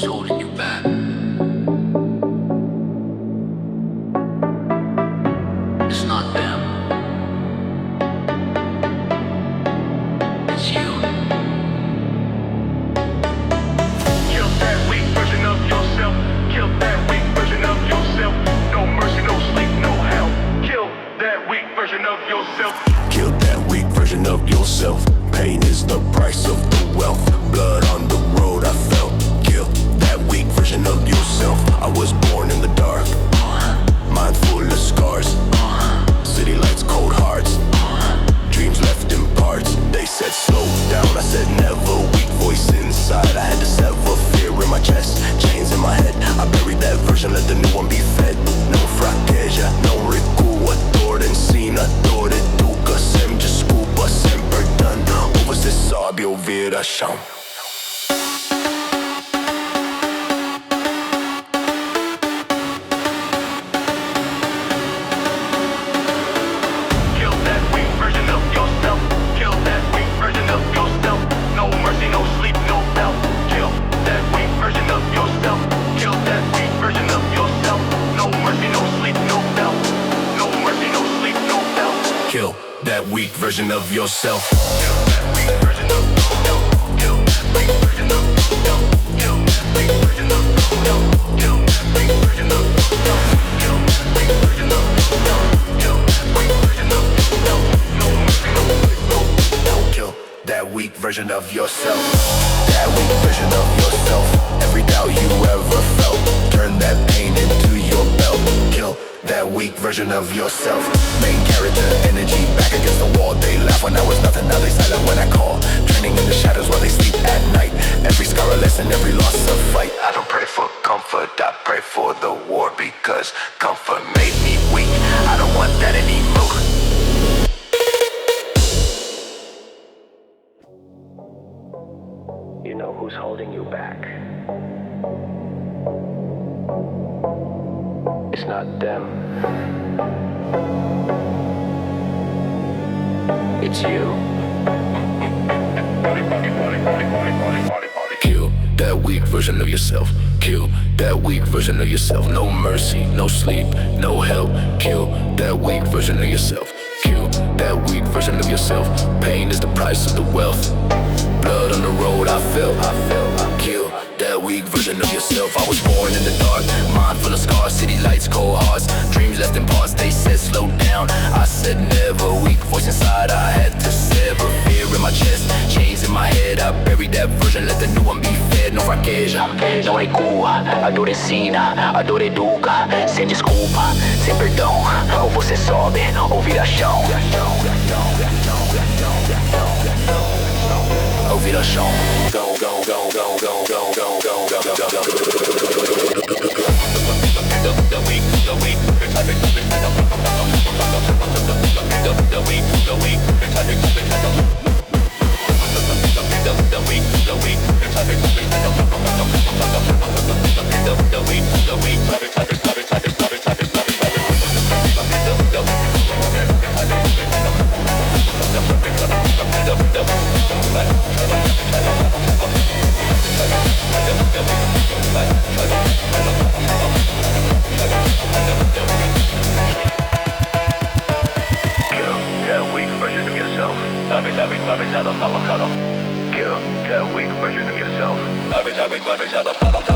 Who's holding you back? It's not them. It's you. Kill that weak version of yourself. Kill that weak version of yourself. No mercy, no sleep, no hell. Kill that weak version of yourself. Kill that weak version of yourself. Pain is the price of the wealth. Blood on the road I felt. Kill that weak version of yourself. I was born in the dark, mind full of scars. City lights, cold hearts, dreams left in parts. They said slow down, I said never. Weak voice inside, I had to sever. Fear in my chest, chains in my head. I buried that version, let the new one be fed. No fraqueja, no recuo. Adored and seen, adored it. Duca, sem desculpa, sempre done. Ou você sabe ouvir a chão. Kill that weak version of yourself. Kill that weak version of yourself. Kill that weak version of yourself. Kill that weak version of yourself. Kill that weak version of yourself. Kill that weak version of yourself. Kill that weak version of yourself. No mercy, no sleep, no. Kill that weak version of yourself. That weak version of yourself. Every doubt you ever felt, turn that pain into your belt. Kill that weak version of yourself. Main character energy, back against the wall. They laugh when I was nothing, now they silent when I call. Training in the shadows while they sleep at night. Every scar a lesson, every loss a fight. I don't pray for comfort, I pray for the war. Because comfort made me weak, I don't want that anymore. You know who's holding you back. It's not them. It's you. Kill that weak version of yourself. Kill that weak version of yourself. No mercy, no sleep, no help. Kill that weak version of yourself. Kill that weak version of yourself. Pain is the price of the wealth. Blood on the road I felt. Kill that weak version of yourself. I was born in the dark, mind full of scars. City lights, cold hearts, dreams left in parts. They said slow down, I said never. Weak voice inside, I had to sever. Fear in my chest, chains in my head. I buried that version, let the new one be fed. No fraqueja, Não recua, a dor ensina, a dor educa. Sem desculpa, sem perdão. Ou você sobe, ou vira chão. Ou vira chão. Go, go, go, go, go, go, go, go, go, go, go, go. The weak, the weak, Kill that weak version of yourself. Kill that weak version of yourself.